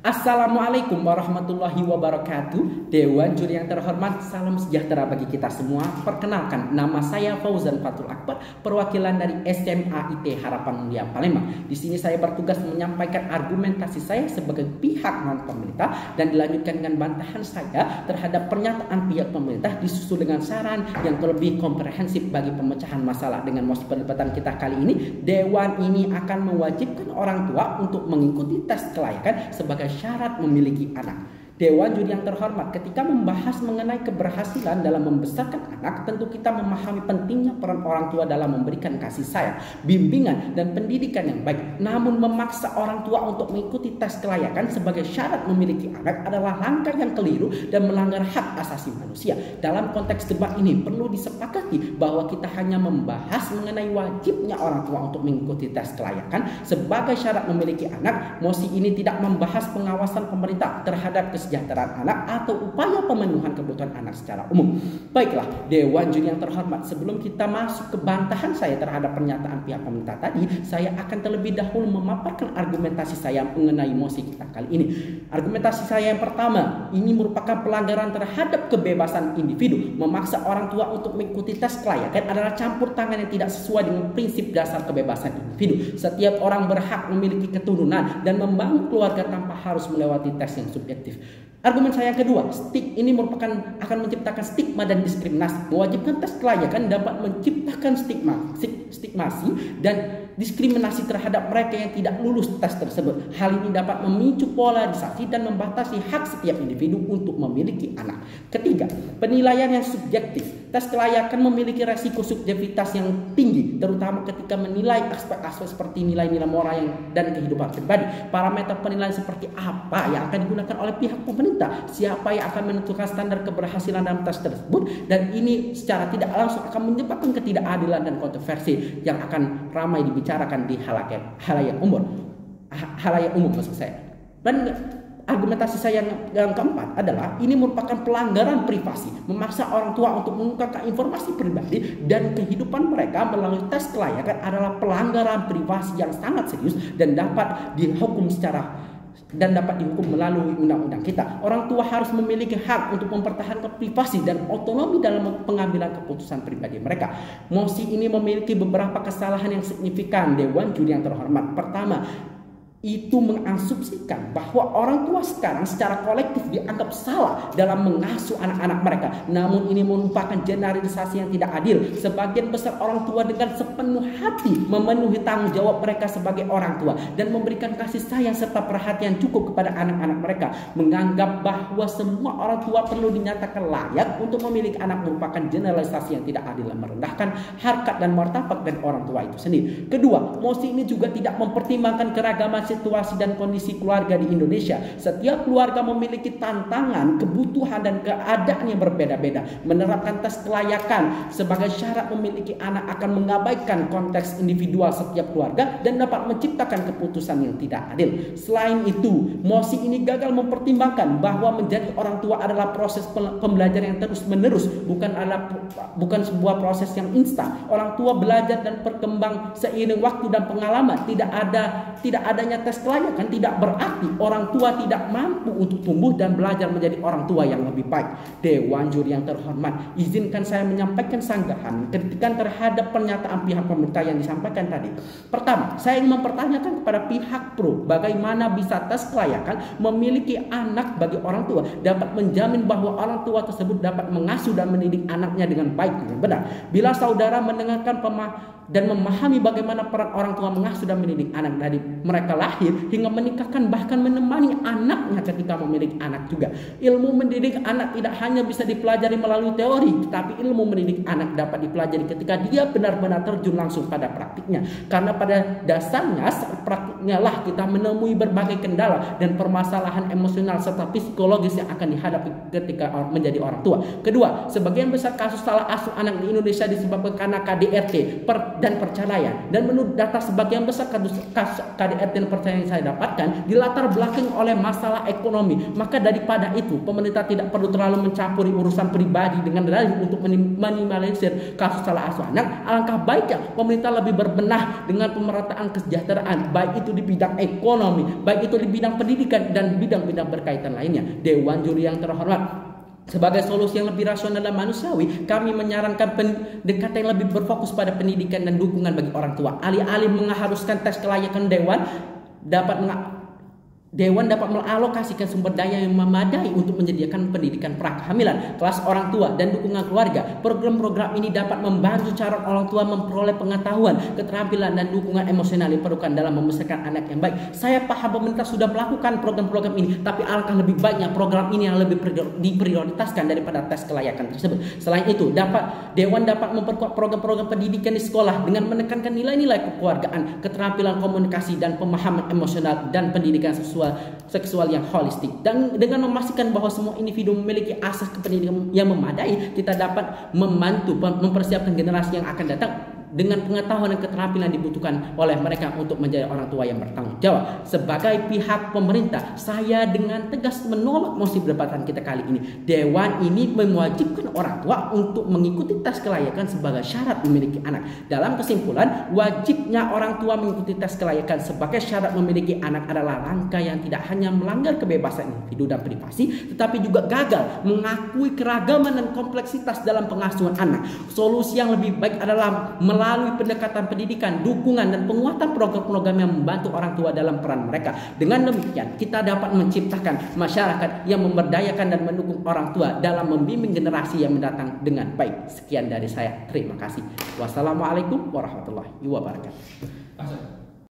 Assalamualaikum warahmatullahi wabarakatuh. Dewan juri yang terhormat, salam sejahtera bagi kita semua. Perkenalkan, nama saya Fauzan Fatul Akbar, perwakilan dari SMA IT Harapan Mulia Palembang. Di sini saya bertugas menyampaikan argumentasi saya sebagai pihak non pemerintah dan dilanjutkan dengan bantahan saya terhadap pernyataan pihak pemerintah disusul dengan saran yang lebih komprehensif bagi pemecahan masalah. Dengan mosi perdebatan kita kali ini, Dewan ini akan mewajibkan orang tua untuk mengikuti tes kelayakan sebagai syarat memiliki anak. Dewan juri yang terhormat, ketika membahas mengenai keberhasilan dalam membesarkan anak, tentu kita memahami pentingnya peran orang tua dalam memberikan kasih sayang, bimbingan, dan pendidikan yang baik. Namun memaksa orang tua untuk mengikuti tes kelayakan sebagai syarat memiliki anak adalah langkah yang keliru dan melanggar hak asasi manusia. Dalam konteks debat ini perlu disepakati bahwa kita hanya membahas mengenai wajibnya orang tua untuk mengikuti tes kelayakan sebagai syarat memiliki anak. Mosi ini tidak membahas pengawasan pemerintah terhadap kesejahteraan anak atau upaya pemenuhan kebutuhan anak secara umum. Baiklah, Dewan juri yang terhormat, sebelum kita masuk ke bantahan saya terhadap pernyataan pihak pemerintah tadi, saya akan terlebih dahulu memaparkan argumentasi saya mengenai mosi kita kali ini. Argumentasi saya yang pertama, ini merupakan pelanggaran terhadap kebebasan individu. Memaksa orang tua untuk mengikuti tes kelayakan adalah campur tangan yang tidak sesuai dengan prinsip dasar kebebasan individu. Setiap orang berhak memiliki keturunan dan membangun keluarga tanpa harus melewati tes yang subjektif. Argumen saya yang kedua, ini merupakan akan menciptakan stigma dan diskriminasi. Mewajibkan tes kelayakan dapat menciptakan stigmasi dan diskriminasi terhadap mereka yang tidak lulus tes tersebut. Hal ini dapat memicu polarisasi dan membatasi hak setiap individu untuk memiliki anak. Ketiga, penilaian yang subjektif. Tes kelayakan memiliki resiko subjektivitas yang tinggi, terutama ketika menilai aspek-aspek seperti nilai-nilai moral dan kehidupan pribadi. Parameter penilaian seperti apa yang akan digunakan oleh pihak pemerintah, siapa yang akan menentukan standar keberhasilan dalam tes tersebut, dan ini secara tidak langsung akan menyebabkan ketidakadilan dan kontroversi yang akan ramai dibicarakan di halayak umum maksud saya. Dan argumentasi saya yang keempat adalah ini merupakan pelanggaran privasi. Memaksa orang tua untuk mengungkapkan informasi pribadi dan kehidupan mereka melalui tes kelayakan adalah pelanggaran privasi yang sangat serius dan dapat dihukum melalui undang-undang kita. Orang tua harus memiliki hak untuk mempertahankan privasi dan otonomi dalam pengambilan keputusan pribadi mereka. Mosi ini memiliki beberapa kesalahan yang signifikan, Dewan juri yang terhormat. Pertama, itu mengasumsikan bahwa orang tua sekarang secara kolektif dianggap salah dalam mengasuh anak-anak mereka. Namun ini merupakan generalisasi yang tidak adil. Sebagian besar orang tua dengan sepenuh hati memenuhi tanggung jawab mereka sebagai orang tua dan memberikan kasih sayang serta perhatian cukup kepada anak-anak mereka. Menganggap bahwa semua orang tua perlu dinyatakan layak untuk memiliki anak merupakan generalisasi yang tidak adil dan merendahkan harkat dan martabat dari orang tua itu sendiri. Kedua, mosi ini juga tidak mempertimbangkan keragaman situasi dan kondisi keluarga di Indonesia. Setiap keluarga memiliki tantangan, kebutuhan, dan keadaan yang berbeda-beda. Menerapkan tes kelayakan sebagai syarat memiliki anak akan mengabaikan konteks individual setiap keluarga dan dapat menciptakan keputusan yang tidak adil. Selain itu, mosi ini gagal mempertimbangkan bahwa menjadi orang tua adalah proses pembelajaran yang terus-menerus, bukan sebuah proses yang instan. Orang tua belajar dan berkembang seiring waktu dan pengalaman. Tidak adanya tes kelayakan tidak berarti orang tua tidak mampu untuk tumbuh dan belajar menjadi orang tua yang lebih baik. Dewan juri yang terhormat, izinkan saya menyampaikan sanggahan kritikan terhadap pernyataan pihak pemerintah yang disampaikan tadi. Pertama, saya ingin mempertanyakan kepada pihak pro, bagaimana bisa tes kelayakan memiliki anak bagi orang tua dapat menjamin bahwa orang tua tersebut dapat mengasuh dan mendidik anaknya dengan baik dan benar. Bila saudara mendengarkan dan memahami bagaimana peran orang tua mengasuh dan mendidik anak dari mereka lahir hingga menikahkan, bahkan menemani anaknya ketika memiliki anak juga. Ilmu mendidik anak tidak hanya bisa dipelajari melalui teori, tetapi ilmu mendidik anak dapat dipelajari ketika dia benar-benar terjun langsung pada praktiknya. Karena pada dasarnya saat praktiknya lah kita menemui berbagai kendala dan permasalahan emosional serta psikologis yang akan dihadapi ketika menjadi orang tua. Kedua, sebagian besar kasus salah asuh anak di Indonesia disebabkan karena KDRT dan perceraian. Dan menurut data sebagian besar kasus KDRT dan perceraian yang saya dapatkan dilatar belakang oleh masalah ekonomi. Maka daripada itu pemerintah tidak perlu terlalu mencampuri urusan pribadi dengan dalih untuk minimalisir kasus salah asuh anak. Alangkah baiknya pemerintah lebih berbenah dengan pemerataan kesejahteraan, baik itu di bidang ekonomi, baik itu di bidang pendidikan dan bidang-bidang berkaitan lainnya. Dewan Juri yang terhormat, sebagai solusi yang lebih rasional dan manusiawi, kami menyarankan pendekatan yang lebih berfokus pada pendidikan dan dukungan bagi orang tua. Alih-alih mengharuskan tes kelayakan Dewan dapat mengalokasikan sumber daya yang memadai untuk menyediakan pendidikan prakehamilan, kelas orang tua, dan dukungan keluarga. Program-program ini dapat membantu calon orang tua memperoleh pengetahuan, keterampilan, dan dukungan emosional yang diperlukan dalam membesarkan anak yang baik. Saya paham pemerintah sudah melakukan program-program ini, tapi alangkah lebih baiknya program ini yang lebih diprioritaskan daripada tes kelayakan tersebut. Selain itu, Dewan dapat memperkuat program-program pendidikan di sekolah dengan menekankan nilai-nilai kekeluargaan, keterampilan komunikasi, dan pemahaman emosional dan pendidikan seksual yang holistik. Dan dengan memastikan bahwa semua individu memiliki akses ke pendidikan yang memadai, kita dapat membantu mempersiapkan generasi yang akan datang dengan pengetahuan dan keterampilan yang dibutuhkan oleh mereka untuk menjadi orang tua yang bertanggung jawab. Sebagai pihak pemerintah, saya dengan tegas menolak mosi perdebatan kita kali ini. Dewan ini mewajibkan orang tua untuk mengikuti tes kelayakan sebagai syarat memiliki anak. Dalam kesimpulan, wajibnya orang tua mengikuti tes kelayakan sebagai syarat memiliki anak adalah langkah yang tidak hanya melanggar kebebasan individu dan privasi, tetapi juga gagal mengakui keragaman dan kompleksitas dalam pengasuhan anak. Solusi yang lebih baik adalah melalui pendekatan pendidikan, dukungan, dan penguatan program-program yang membantu orang tua dalam peran mereka. Dengan demikian, kita dapat menciptakan masyarakat yang memberdayakan dan mendukung orang tua dalam membimbing generasi yang mendatang dengan baik. Sekian dari saya. Terima kasih. Wassalamualaikum warahmatullahi wabarakatuh.